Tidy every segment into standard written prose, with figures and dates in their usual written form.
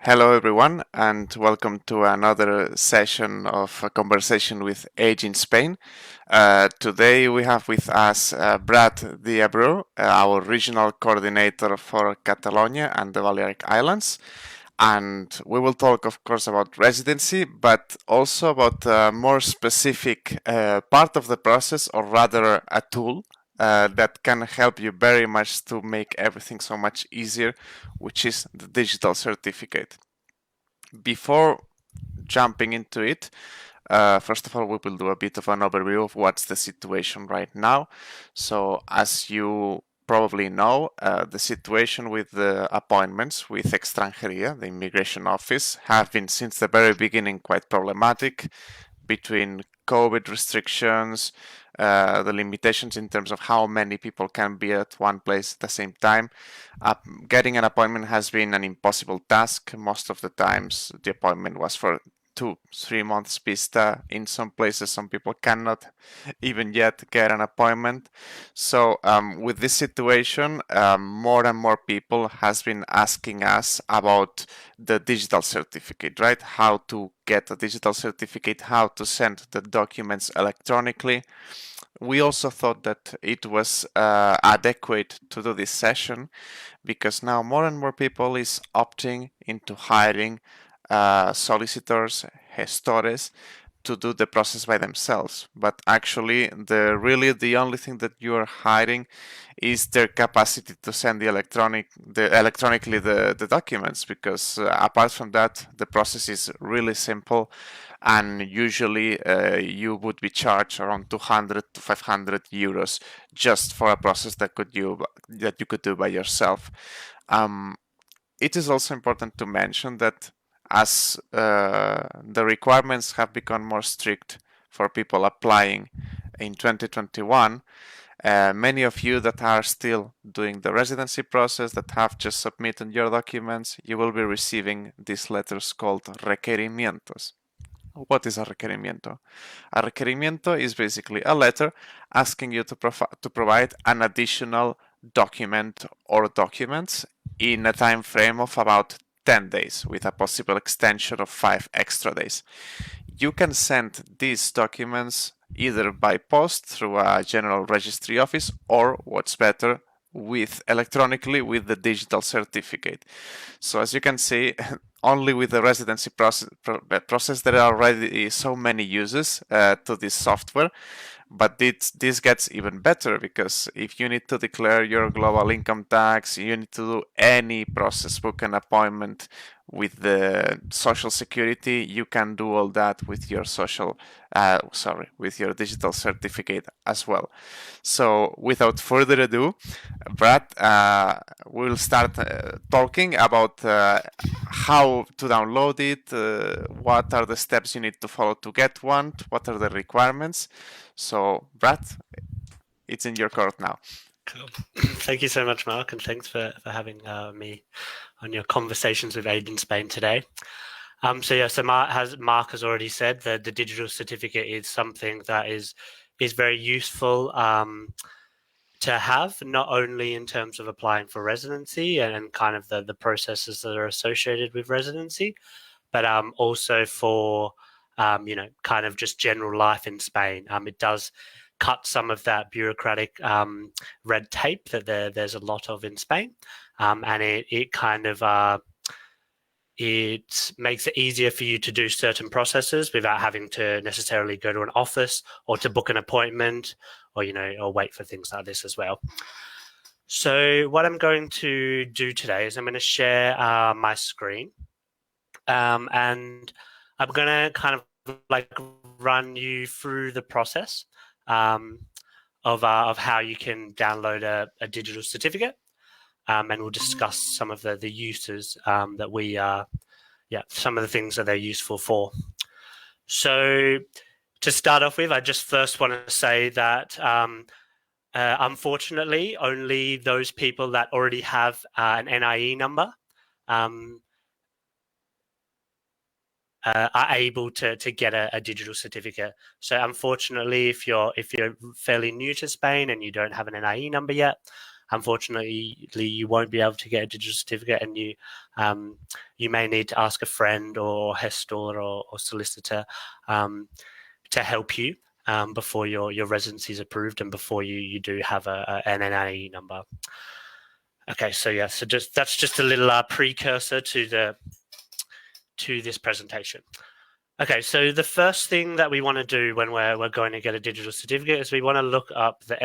Hello, everyone, and welcome to another session of a conversation with Age in Spain. Today we have with us Brad Abreu, our regional coordinator for Catalonia and the Balearic Islands. And we will talk, of course, about residency, but also about a more specific part of the process, or rather a tool that can help you very much to make everything so much easier, which is the digital certificate. Before jumping into it, first of all, we will do a bit of an overview of what's the situation right now. So, as you probably know, the situation with the appointments with Extranjería, the immigration office, have been since the very beginning quite problematic between COVID restrictions, the limitations in terms of how many people can be at one place at the same time. Getting an appointment has been an impossible task. Most of the times, the appointment was for 2-3 months vista. In some places, some people cannot even yet get an appointment. So with this situation, more and more people has been asking us about the digital certificate, right? How to get a digital certificate, how to send the documents electronically. We also thought that it was adequate to do this session because now more and more people is opting into hiring solicitors, gestores, to do the process by themselves. But actually, the only thing that you are hiring is their capacity to send electronically the documents. Because apart from that, the process is really simple, and usually you would be charged around 200 to 500 euros just for a process that you could do by yourself. Um, it is also important to mention that as the requirements have become more strict for people applying in 2021, many of you that are still doing the residency process, that have just submitted your documents, you will be receiving these letters called requerimientos. What is a requerimiento? A requerimiento is basically a letter asking you to provide an additional document or documents in a time frame of about 10 days, with a possible extension of 5 extra days. You can send these documents either by post through a general registry office, or what's better, electronically with the digital certificate. So as you can see, only with the residency process there are already so many uses to this software. But this gets even better, because if you need to declare your global income tax, you need to do any process, book an appointment with the social security, you can do all that with your with your digital certificate as well. So without further ado, Brad, we'll start talking about how to download it, what are the steps you need to follow to get one, what are the requirements. So, Brad, it's in your court now. Cool. Thank you so much, Mark, and thanks for having me on your conversations with Aid in Spain today. So Mark has already said that the digital certificate is something that is very useful to have, not only in terms of applying for residency and kind of the processes that are associated with residency, but also for kind of just general life in Spain. It does cut some of that bureaucratic red tape that there's a lot of in Spain, and it kind of it makes it easier for you to do certain processes without having to necessarily go to an office or to book an appointment, or or wait for things like this as well. So what I'm going to do today is I'm going to share my screen, and I'm going to kind of like run you through the process of how you can download a digital certificate, and we'll discuss some of the uses that some of the things that they're useful for. So to start off with, I just first want to say that unfortunately, only those people that already have an NIE number are able to get a digital certificate. So unfortunately, if you're fairly new to Spain and you don't have an NIE number yet, unfortunately, you won't be able to get a digital certificate, and you may need to ask a friend or gestor or solicitor to help you before your residency is approved and before you do have an NIE number. Okay, so yeah, so that's just a little precursor to this presentation. Okay, so the first thing that we want to do when we're going to get a digital certificate is we want to look up the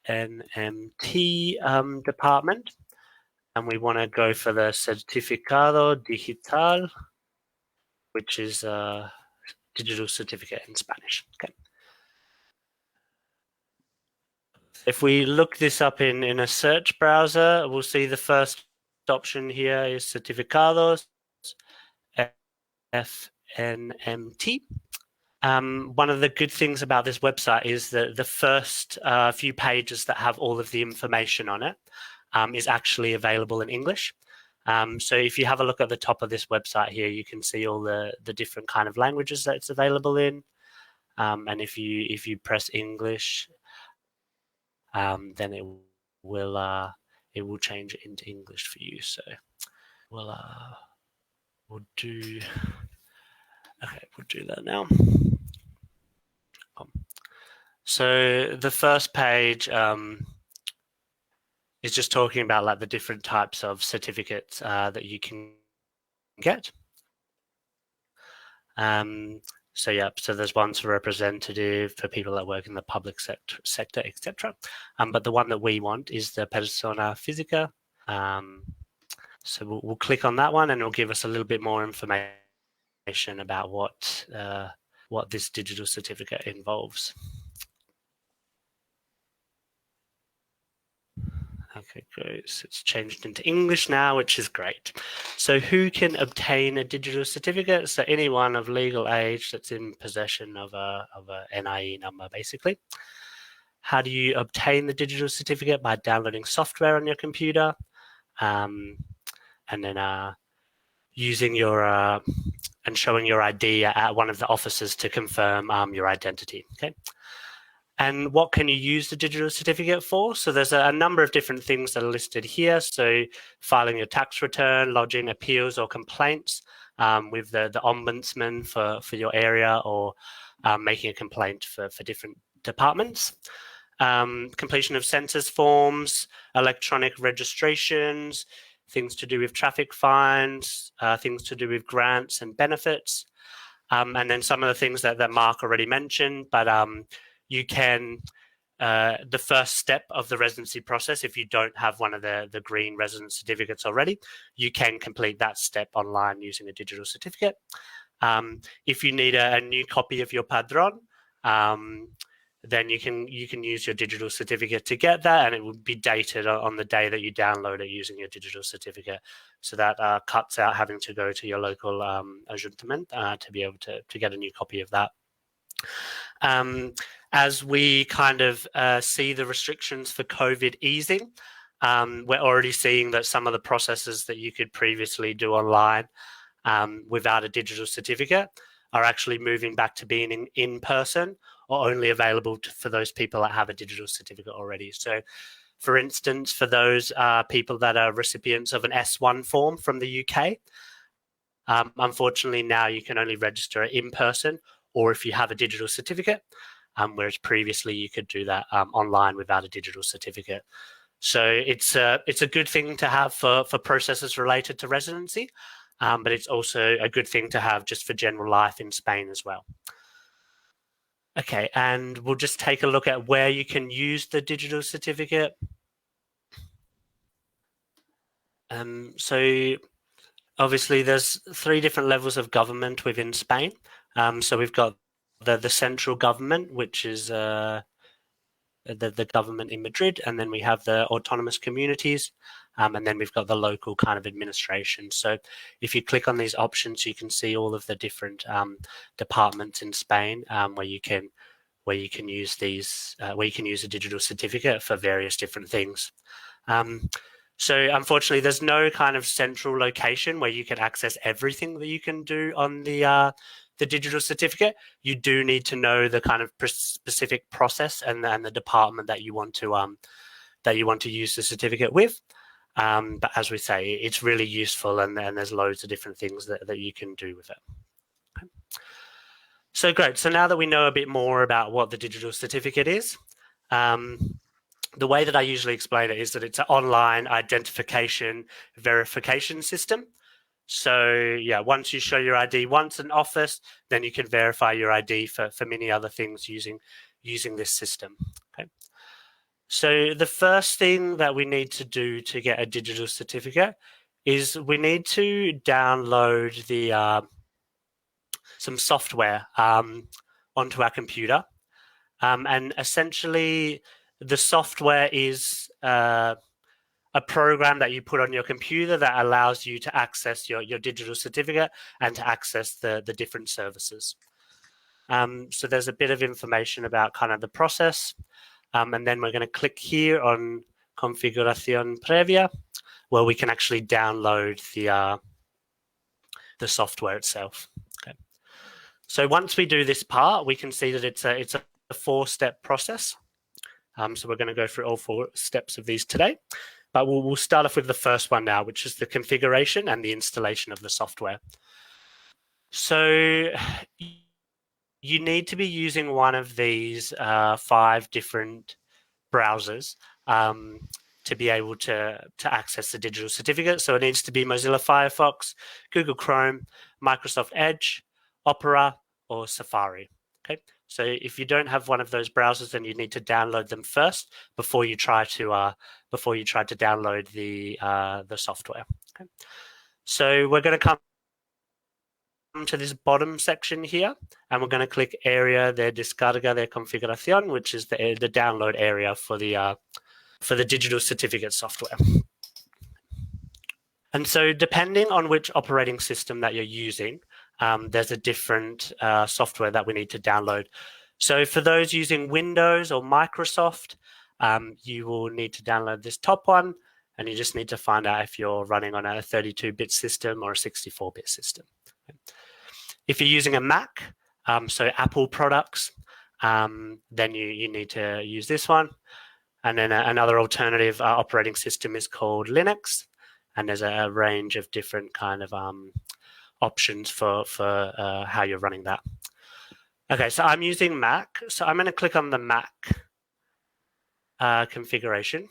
FNMT department, and we want to go for the Certificado Digital, which is a digital certificate in Spanish. Okay. If we look this up in a search browser, we'll see the first option here is Certificados FNMT. One of the good things about this website is that the first few pages that have all of the information on it is actually available in English. So if you have a look at the top of this website here, you can see all the different kind of languages that it's available in. And if you press English, then it will change it into English for you. So we'll do that now. So the first page is just talking about like the different types of certificates that you can get. So yeah, so there's ones for representative, for people that work in the public sector, etc. But the one that we want is the persona física. So we'll click on that one, and it'll give us a little bit more information about what this digital certificate involves. Okay, great. So it's changed into English now, which is great. So who can obtain a digital certificate? So anyone of legal age that's in possession of a NIE number, basically. How do you obtain the digital certificate? By downloading software on your computer, and then using your and showing your ID at one of the offices to confirm your identity. Okay. And what can you use the digital certificate for? So there's a number of different things that are listed here. So filing your tax return, lodging appeals or complaints with the ombudsman for your area, or making a complaint for different departments. Completion of census forms, electronic registrations, things to do with traffic fines, things to do with grants and benefits. And then some of the things that Mark already mentioned, but you can, the first step of the residency process, if you don't have one of the green residence certificates already, you can complete that step online using a digital certificate. If you need a new copy of your padrón, then you can use your digital certificate to get that, and it will be dated on the day that you download it using your digital certificate. So that cuts out having to go to your local ayuntamiento to be able to get a new copy of that. As we kind of see the restrictions for COVID easing, we're already seeing that some of the processes that you could previously do online without a digital certificate are actually moving back to being in person, or only available for those people that have a digital certificate already. So for instance, for those people that are recipients of an S1 form from the UK, unfortunately now you can only register it in person, or if you have a digital certificate, whereas previously you could do that online without a digital certificate. So it's a good thing to have for processes related to residency, but it's also a good thing to have just for general life in Spain as well. Okay, and we'll just take a look at where you can use the digital certificate. So obviously there's 3 different levels of government within Spain. So we've got the central government, which is the government in Madrid, and then we have the autonomous communities, and then we've got the local kind of administration. So if you click on these options, you can see all of the different departments in Spain where you can use these, where you can use a digital certificate for various different things. So unfortunately, there's no kind of central location where you can access everything that you can do on the digital certificate. You do need to know the kind of specific process and the department that you want that you want to use the certificate with. But as we say, it's really useful, and there's loads of different things that you can do with it. Okay. So great. So now that we know a bit more about what the digital certificate is, the way that I usually explain it is that it's an online identification verification system. So yeah, once you show your ID once in office, then you can verify your ID for many other things using this system. Okay. So the first thing that we need to do to get a digital certificate is we need to download the some software onto our computer, and essentially the software is a program that you put on your computer that allows you to access your digital certificate and to access the different services. So there's a bit of information about kind of the process. And then we're going to click here on Configuración Previa, where we can actually download the software itself. Okay. So once we do this part, we can see that it's a 4-step process. So we're going to go through all 4 steps of these today. But we'll start off with the first one now, which is the configuration and the installation of the software. So you need to be using one of these 5 different browsers to be able to access the digital certificate. So it needs to be Mozilla Firefox, Google Chrome, Microsoft Edge, Opera, or Safari. Okay. So if you don't have one of those browsers, then you need to download them first before you try to download the software. Okay. So we're going to come to this bottom section here, and we're going to click Area de Descarga de Configuración, which is the download area for the digital certificate software. And so depending on which operating system that you're using, there's a different software that we need to download. So for those using Windows or Microsoft, you will need to download this top one, and you just need to find out if you're running on a 32-bit system or a 64-bit system. If you're using a Mac, so Apple products, then you need to use this one. And then another alternative operating system is called Linux, and there's a range of different kind of options for how you're running that. Okay, so I'm using Mac, so I'm going to click on the Mac configuration.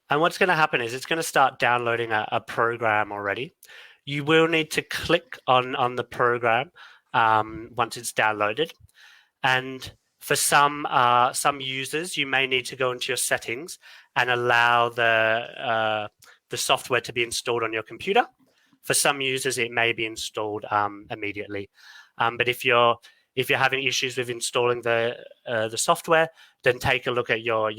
And what's going to happen is it's going to start downloading a program already. You will need to click on the program once it's downloaded. And for some users, you may need to go into your settings and allow the software to be installed on your computer. For some users, it may be installed immediately. But if you're having issues with installing the software, then take a look at your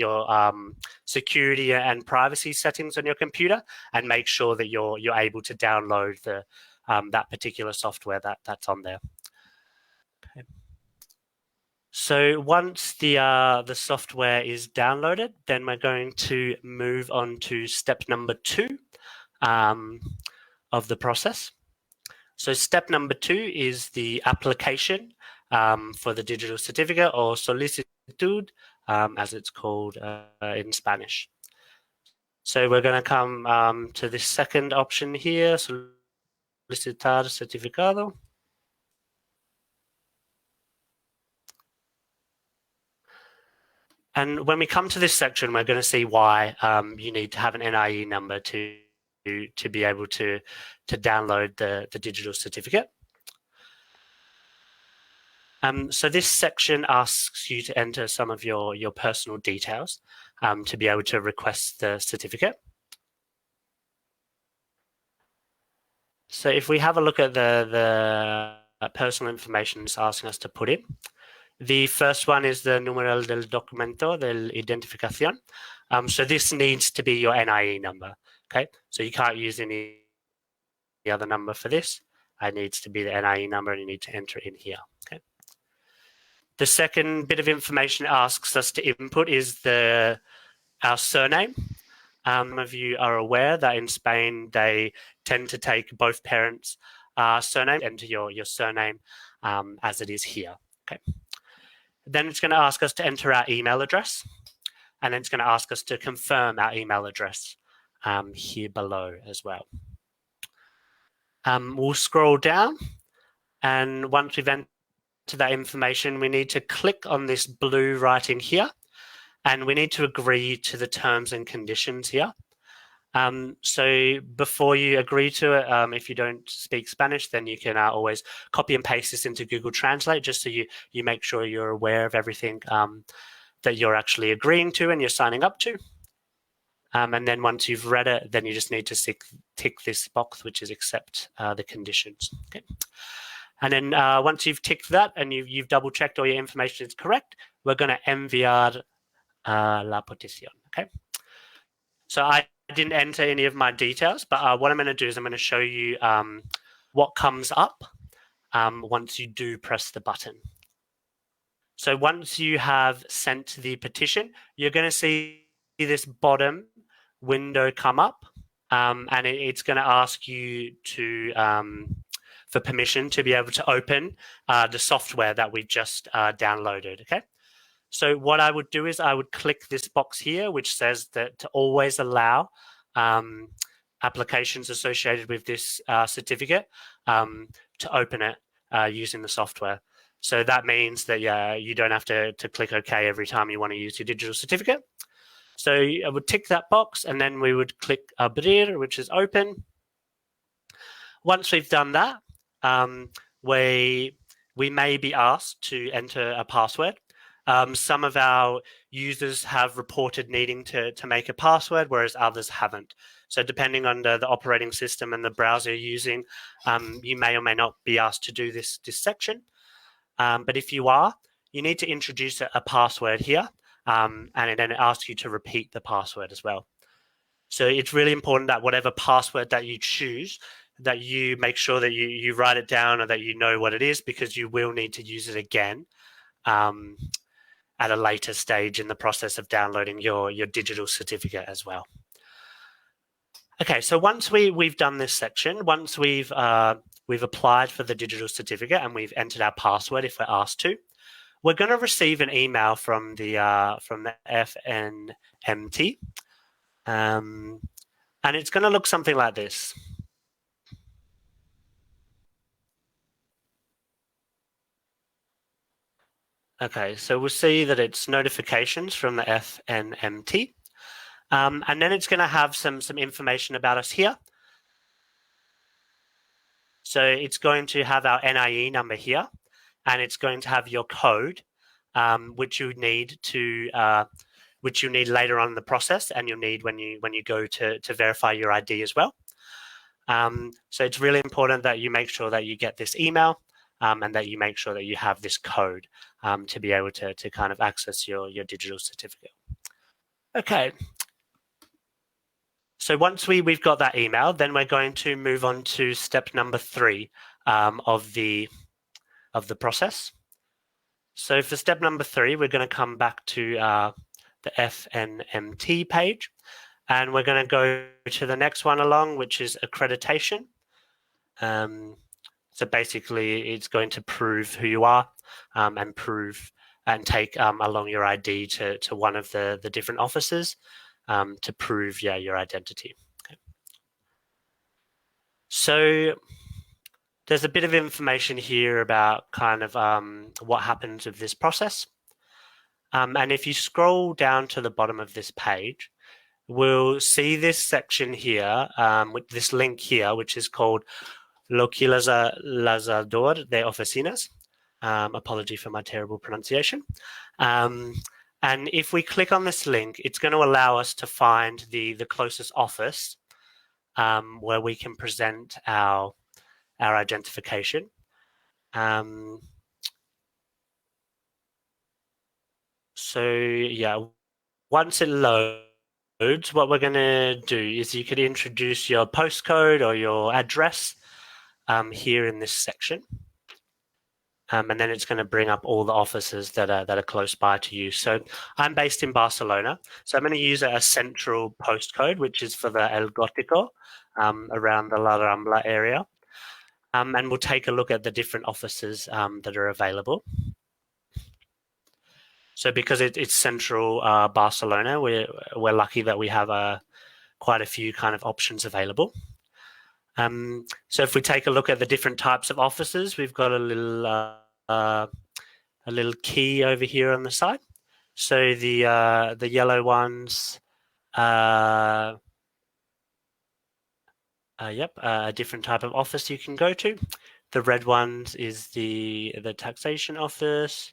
security and privacy settings on your computer and make sure that you're able to download that particular software that's on there. Okay. So once the software is downloaded, then we're going to move on to step number 2 of the process. So step number 2 is the application for the digital certificate, or solicitud, as it's called in Spanish. So we're going to come to this second option here, solicitar certificado. And when we come to this section, we're going to see why you need to have an NIE number to be able to download the digital certificate. So this section asks you to enter some of your personal details to be able to request the certificate. So if we have a look at the personal information it's asking us to put in, the first one is the numeral del documento de identificación. So this needs to be your NIE number. Okay, so you can't use any other number for this. It needs to be the NIE number, and you need to enter it in here. Okay. The second bit of information it asks us to input is our surname. Some of you are aware that in Spain they tend to take both parents' surname, enter your surname as it is here. Okay. Then it's going to ask us to enter our email address, and then it's going to ask us to confirm our email address here below as well. We'll scroll down, and once we've entered that information, we need to click on this blue writing here, and we need to agree to the terms and conditions here. So before you agree to it, if you don't speak Spanish, then you can always copy and paste this into Google Translate, just so you make sure you're aware of everything that you're actually agreeing to and you're signing up to. And then once you've read it, then you just need to tick this box, which is accept the conditions. Okay. And then once you've ticked that and you've double checked all your information is correct, we're going to enviar la petición. Okay. So I didn't enter any of my details, but what I'm going to do is I'm going to show you what comes up once you do press the button. So once you have sent the petition, you're going to see this bottom window come up, and it's going to ask you to for permission to be able to open the software that we just downloaded. Okay. So what I would do is I would click this box here, which says that to always allow applications associated with this certificate to open it using the software. So that means that you don't have to click OK every time you want to use your digital certificate. So I would tick that box, and then we would click Abrir, which is open. Once we've done that, we may be asked to enter a password. Some of our users have reported needing to make a password, whereas others haven't. So depending on the operating system and the browser you're using, you may or may not be asked to do this section. But if you are, you need to introduce a password here, and then it asks you to repeat the password as well. So it's really important that whatever password that you choose, that you make sure that you write it down or that you know what it is, because you will need to use it again at a later stage in the process of downloading your digital certificate as well. Okay, so once we've done this section, once we've applied for the digital certificate and we've entered our password if we're asked to, we're going to receive an email from the FNMT, and it's going to look something like this. Okay, so we'll see that it's notifications from the FNMT, and then it's going to have some information about us here. So it's going to have our NIE number here, and it's going to have your code, which you need later on in the process, and you'll need when you go to verify your ID as well. So it's really important that you make sure that you get this email, and that you make sure that you have this code to be able to kind of access your digital certificate. Okay. So once we've got that email, then we're going to move on to step number 3 of the process. So for step number 3, we're going to come back to the FNMT page, and we're going to go to the next one along, which is accreditation. So basically, it's going to prove who you are and take along your ID to one of the different offices to prove your identity. Okay. So there's a bit of information here about kind of what happens with this process. And if you scroll down to the bottom of this page, we'll see this section here with this link here, which is called Localizador de Oficinas. Apology for my terrible pronunciation. And if we click on this link, it's going to allow us to find the closest office where we can present our identification. So yeah, once it loads, what we're going to do is you could introduce your postcode or your address here in this section. And then it's going to bring up all the offices that are close by to you. So I'm based in Barcelona, so I'm going to use a central postcode, which is for the El Gótico, around the La Rambla area. And we'll take a look at the different offices that are available. So because it's central Barcelona, we're lucky that we have quite a few kind of options available. So if we take a look at the different types of offices, we've got a little key over here on the side. So the yellow ones, a different type of office you can go to. The red ones is the taxation office.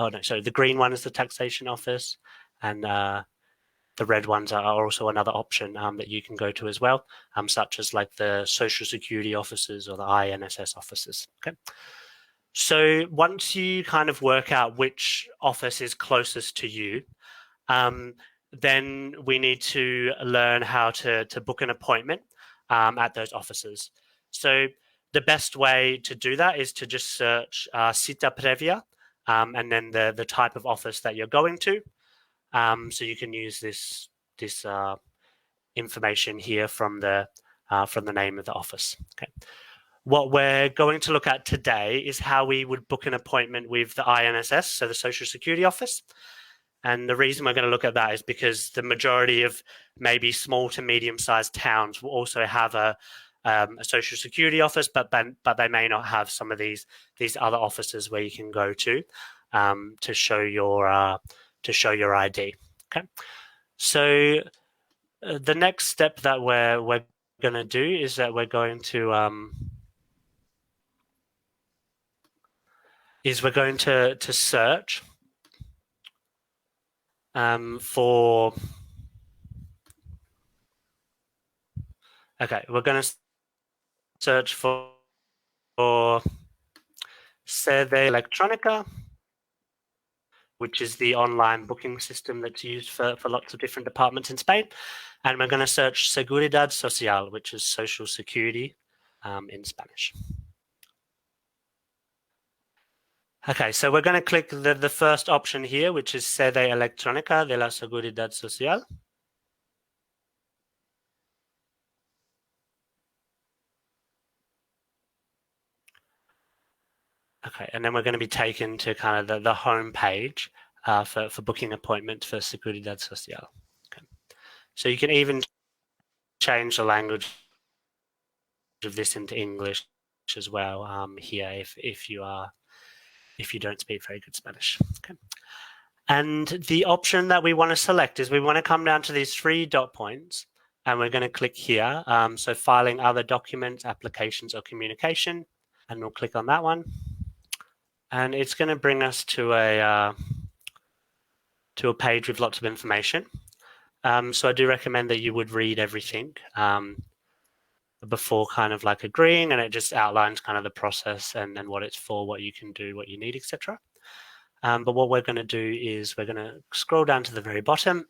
Oh no, sorry, the green one is the taxation office, and the red ones are also another option that you can go to as well, such as like the social security offices or the INSS offices. Okay. So once you kind of work out which office is closest to you, then we need to learn how to book an appointment at those offices. So the best way to do that is to just search cita previa and then the type of office that you're going to. So you can use this information here from the name of the office. Okay. What we're going to look at today is how we would book an appointment with the INSS, so the Social Security Office. And the reason we're going to look at that is because the majority of maybe small to medium-sized towns will also have a social security office, but they may not have some of these other offices where you can go to show your ID. Okay, so the next step that we're going to do is that we're going to search for. Okay, we're going to search for Sede Electronica, which is the online booking system that's used for lots of different departments in Spain. And we're going to search Seguridad Social, which is social security in Spanish. Okay, so we're going to click the first option here, which is Sede Electrónica de la Seguridad Social. Okay, and then we're going to be taken to kind of the home page for booking appointment for Seguridad Social. Okay. So you can even change the language of this into English as well here if you don't speak very good Spanish. Okay. And the option that we want to select is we want to come down to these 3 dot points and we're going to click here. So filing other documents, applications or communication, and we'll click on that one. And it's going to bring us to a page with lots of information. So I do recommend that you would read everything before kind of like agreeing, and it just outlines kind of the process and what it's for, what you can do, what you need, etc. But what we're going to do is we're going to scroll down to the very bottom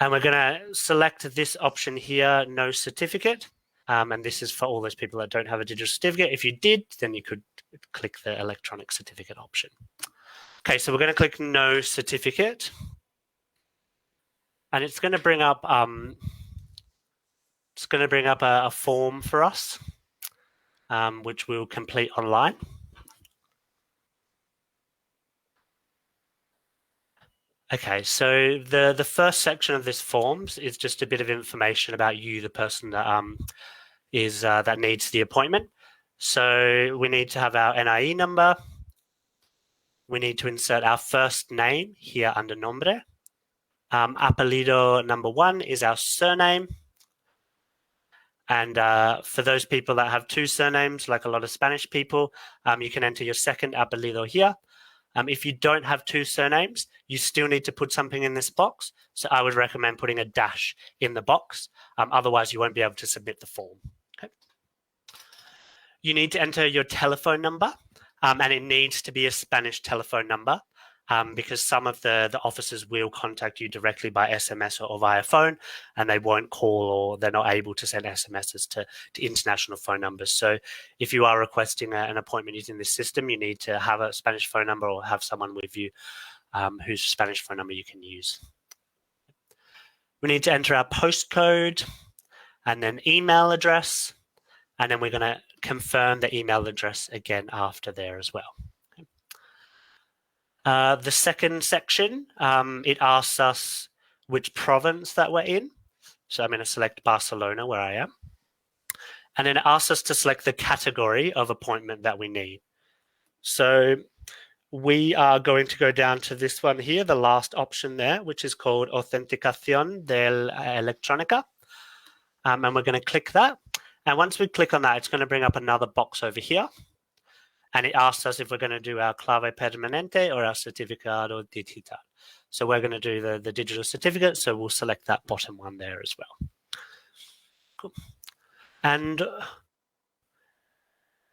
and we're going to select this option here, no certificate. And this is for all those people that don't have a digital certificate. If you did, then you could click the electronic certificate option. Okay, so we're going to click no certificate. And it's going to bring up a form for us, which we'll complete online. Okay, so the first section of this forms is just a bit of information about you, the person that that needs the appointment. So we need to have our NIE number. We need to insert our first name here under nombre. Apellido number 1 is our surname. And for those people that have 2 surnames, like a lot of Spanish people, you can enter your second apellido here. If you don't have 2 surnames, you still need to put something in this box. So I would recommend putting a dash in the box. Otherwise, you won't be able to submit the form. Okay. You need to enter your telephone number, and it needs to be a Spanish telephone number. Because some of the officers will contact you directly by SMS or via phone, and they won't call or they're not able to send SMSs to international phone numbers. So if you are requesting an appointment using this system, you need to have a Spanish phone number or have someone with you whose Spanish phone number you can use. We need to enter our postcode and then email address, and then we're going to confirm the email address again after there as well. The second section, it asks us which province that we're in. So I'm going to select Barcelona, where I am. And then it asks us to select the category of appointment that we need. So we are going to go down to this one here, the last option there, which is called Autenticación del Electrónica. And we're going to click that. And once we click on that, it's going to bring up another box over here. And it asks us if we're going to do our clave permanente or our certificado digital. So we're going to do the digital certificate. So we'll select that bottom one there as well. Cool. And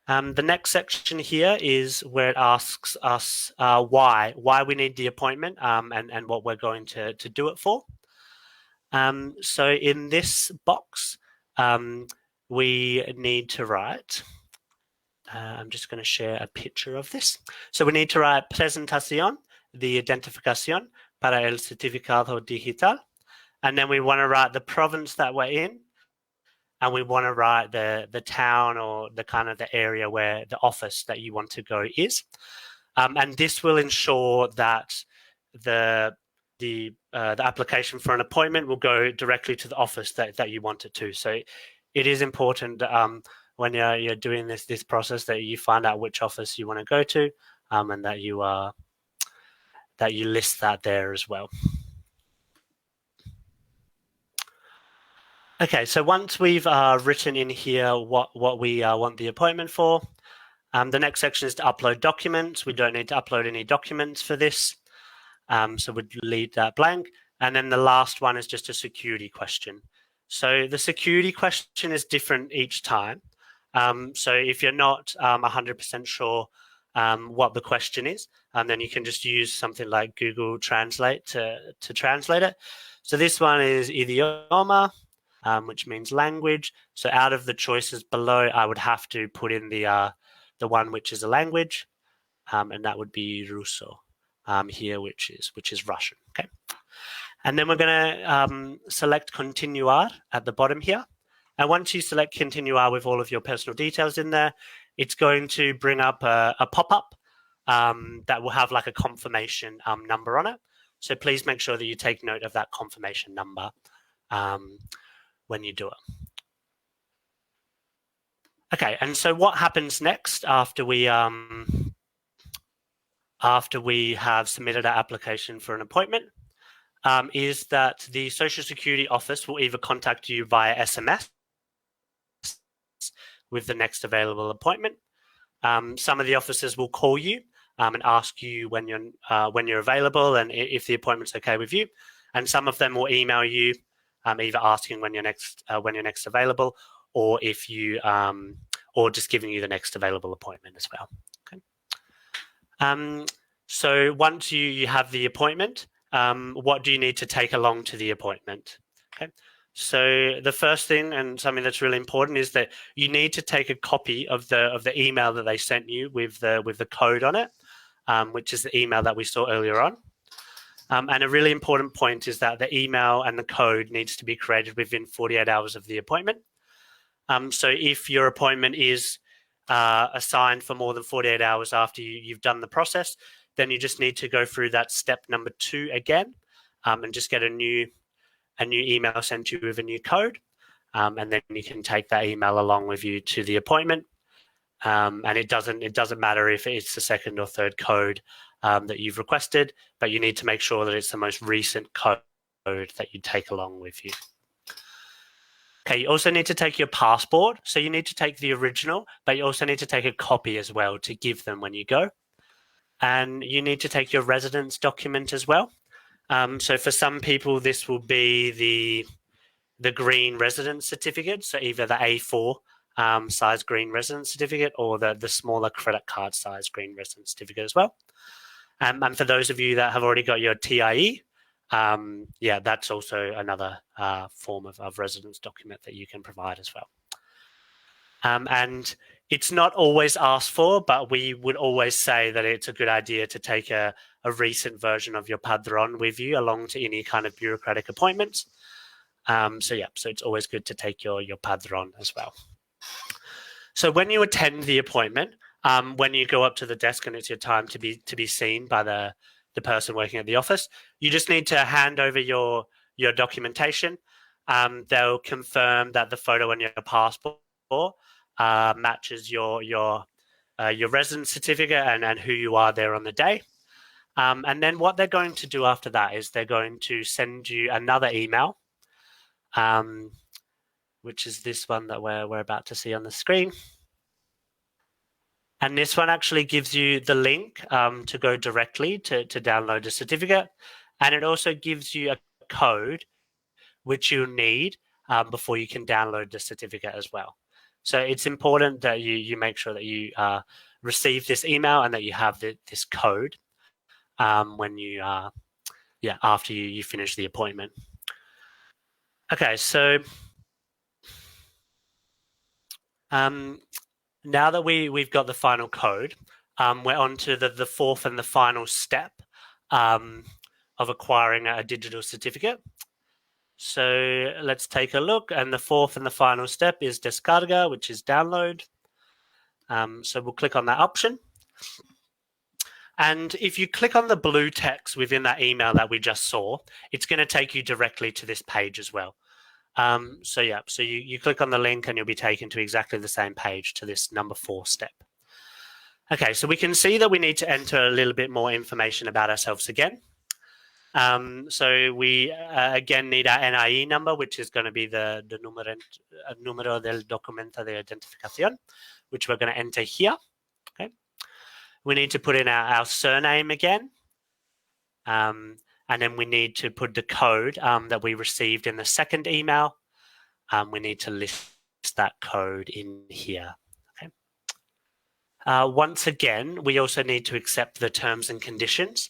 the next section here is where it asks us why we need the appointment and what we're going to do it for. So in this box, we need to write, I'm just going to share a picture of this. So we need to write presentación de identificación para el certificado digital. And then we want to write the province that we're in. And we want to write the town or the kind of the area where the office that you want to go is. And this will ensure that the application for an appointment will go directly to the office that you want it to. So it is important when you're doing this process that you find out which office you want to go to, and that you list that there as well. Okay, so once we've written in here what we want the appointment for, the next section is to upload documents. We don't need to upload any documents for this, so we'd leave that blank. And then the last one is just a security question. So the security question is different each time. So if you're not 100% sure what the question is, then you can just use something like Google Translate to translate it. So this one is idioma, which means language. So out of the choices below, I would have to put in the one which is a language, and that would be Russo here, which is Russian. Okay, and then we're going to select Continuar at the bottom here. And once you select Continuar with all of your personal details in there, it's going to bring up a pop-up that will have like a confirmation number on it. So please make sure that you take note of that confirmation number when you do it. Okay, and so what happens next after we have submitted our application for an appointment is that the Social Security office will either contact you via SMS with the next available appointment. Some of the officers will call you and ask you when you're available and if the appointment's okay with you. And some of them will email you either asking when you're next available, or if you or just giving you the next available appointment as well. Okay. So once you have the appointment, what do you need to take along to the appointment? Okay. So the first thing, and something that's really important, is that you need to take a copy of the email that they sent you with the code on it, which is the email that we saw earlier on. And a really important point is that the email and the code needs to be created within 48 hours of the appointment. So if your appointment is assigned for more than 48 hours after you've done the process, then you just need to go through that step number 2 again, and just get a new email sent to you with a new code, and then you can take that email along with you to the appointment. And it doesn't matter if it's the second or third code that you've requested, but you need to make sure that it's the most recent code that you take along with you. Okay, you also need to take your passport. So you need to take the original, but you also need to take a copy as well to give them when you go. And you need to take your residence document as well. So for some people, this will be the green residence certificate, so either the A4 size green residence certificate or the smaller credit card size green residence certificate as well. And for those of you that have already got your TIE, that's also another form of residence document that you can provide as well. And it's not always asked for, but we would always say that it's a good idea to take a recent version of your padrón with you along to any kind of bureaucratic appointments. So it's always good to take your padrón as well. So when you attend the appointment, when you go up to the desk and it's your time to be seen by the person working at the office, you just need to hand over your documentation. They'll confirm that the photo on your passport matches your residence certificate and who you are there on the day. And then what they're going to do after that is they're going to send you another email, which is this one that we're about to see on the screen. And this one actually gives you the link to go directly to download the certificate. And it also gives you a code which you'll need before you can download the certificate as well. So it's important that you make sure that you receive this email and that you have this code when you after you finish the appointment. Okay, so now that we've got the final code, we're on to the fourth and the final step of acquiring a digital certificate. So let's take a look. And the fourth and the final step is descarga, which is download. So we'll click on that option. And if you click on the blue text within that email that we just saw, it's going to take you directly to this page as well. So you click on the link and you'll be taken to exactly the same page, to this number 4 step. Okay, so we can see that we need to enter a little bit more information about ourselves again. So we again need our NIE number, which is going to be the número del documento de identificación, which we're going to enter here. Okay, we need to put in our surname again, and then we need to put the code that we received in the second email. We need to list that code in here. Okay. Once again, we also need to accept the terms and conditions.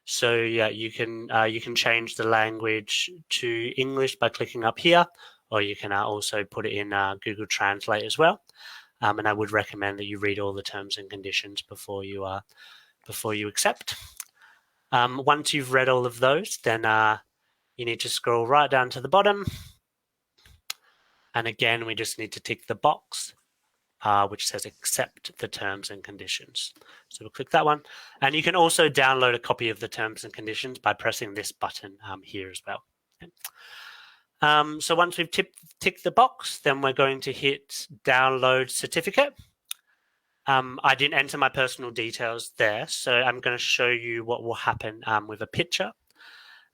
So yeah, you can change the language to English by clicking up here, or you can also put it in Google Translate as well. And I would recommend that you read all the terms and conditions before you accept. Once you've read all of those, then you need to scroll right down to the bottom. And again, we just need to tick the box which says accept the terms and conditions. So we'll click that one. And you can also download a copy of the terms and conditions by pressing this button here as well. Okay. So once we've ticked the box, then we're going to hit download certificate. I didn't enter my personal details there, so I'm going to show you what will happen with a picture.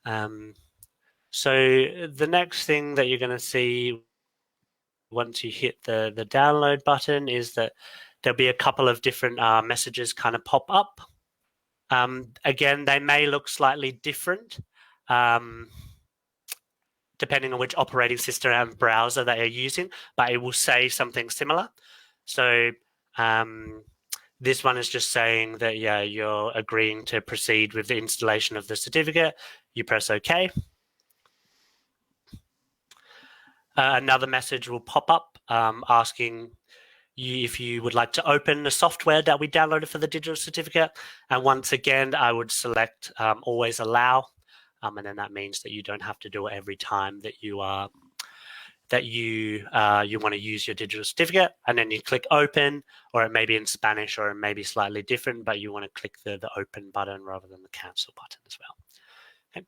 So the next thing that you're going to see once you hit the download button is that there'll be a couple of different messages kind of pop up. Again, they may look slightly different depending on which operating system and browser that you're using, but it will say something similar. So this one is just saying that, yeah, you're agreeing to proceed with the installation of the certificate. You press OK. Another message will pop up asking you if you would like to open the software that we downloaded for the digital certificate. And once again, I would select always allow. And then that means that you don't have to do it every time that you want to use your digital certificate. And then you click open, or it may be in Spanish, or it may be slightly different, but you want to click the open button rather than the cancel button as well. Okay.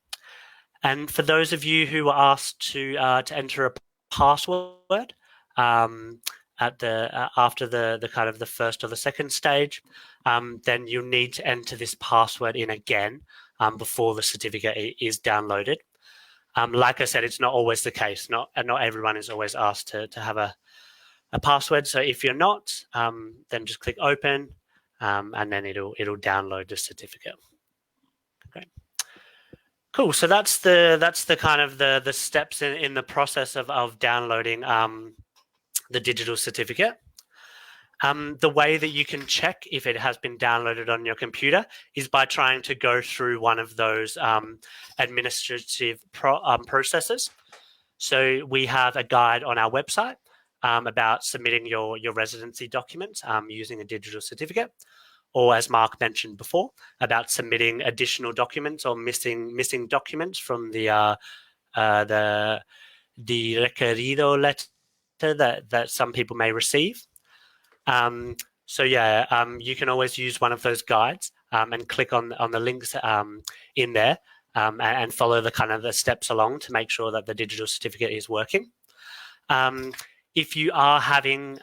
And for those of you who were asked to enter a password after the kind of the first or the second stage, then you'll need to enter this password in again before the certificate is downloaded. Like I said, it's not always the case. Not everyone is always asked to have a password. So if you're not, then just click open, and then it'll download the certificate. Okay. Cool. So that's the kind of the steps in the process of downloading the digital certificate. The way that you can check if it has been downloaded on your computer is by trying to go through one of those administrative processes. So we have a guide on our website about submitting your residency documents using a digital certificate, or as Mark mentioned before, about submitting additional documents or missing documents from the requerido letter that some people may receive. So yeah, you can always use one of those guides and click on the links in there and follow the kind of the steps along to make sure that the digital certificate is working. Um, if you are having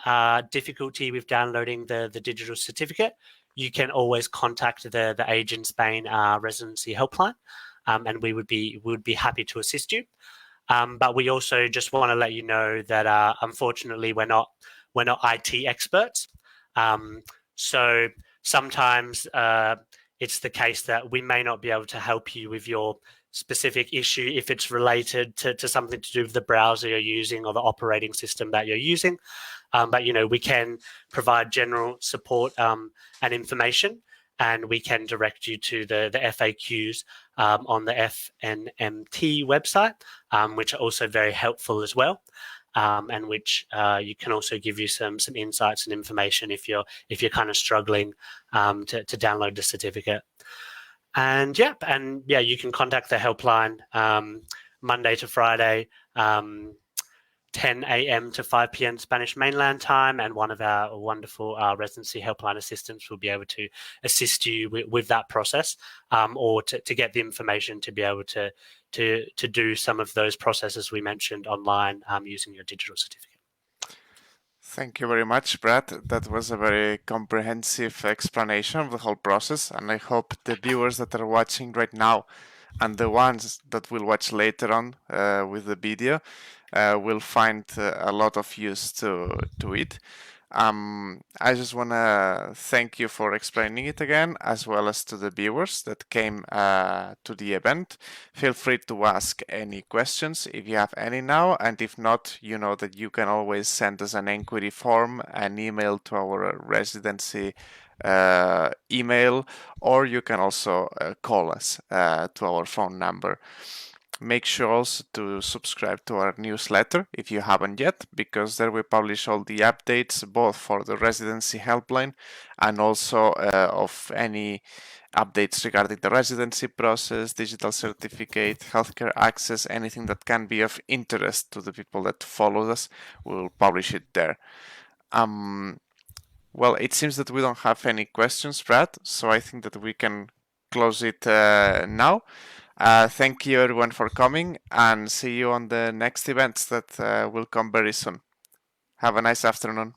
difficulty with downloading the digital certificate, you can always contact the Age in Spain residency helpline, and we would be happy to assist you. But we also just want to let you know that unfortunately we're not IT experts. Um, so sometimes it's the case that we may not be able to help you with your specific issue if it's related to something to do with the browser you're using or the operating system that you're using. But we can provide general support and information, and we can direct you to the FAQs on the FNMT website, which are also very helpful as well. And which you can also give you some insights and information if you're kind of struggling to download the certificate. And yeah, you can contact the helpline Monday to Friday, 10 a.m. to 5 p.m. Spanish mainland time, and one of our wonderful residency helpline assistants will be able to assist you with that process, or to get the information to be able to do some of those processes we mentioned online using your digital certificate. Thank you very much, Brad. That was a very comprehensive explanation of the whole process, and I hope the viewers that are watching right now and the ones that will watch later on with the video will find a lot of use to it. I just want to thank you for explaining it again, as well as to the viewers that came to the event. Feel free to ask any questions if you have any now, and if not, you know that you can always send us an inquiry form, an email to our residency email, or you can also call us to our phone number. Make sure also to subscribe to our newsletter if you haven't yet, because there we publish all the updates both for the residency helpline and also of any updates regarding the residency process, digital certificate, healthcare access, anything that can be of interest to the people that follow us. We'll publish it there. Well, it seems that we don't have any questions, Brad, so I think that we can close it now. Thank you everyone for coming, and see you on the next events that will come very soon. Have a nice afternoon.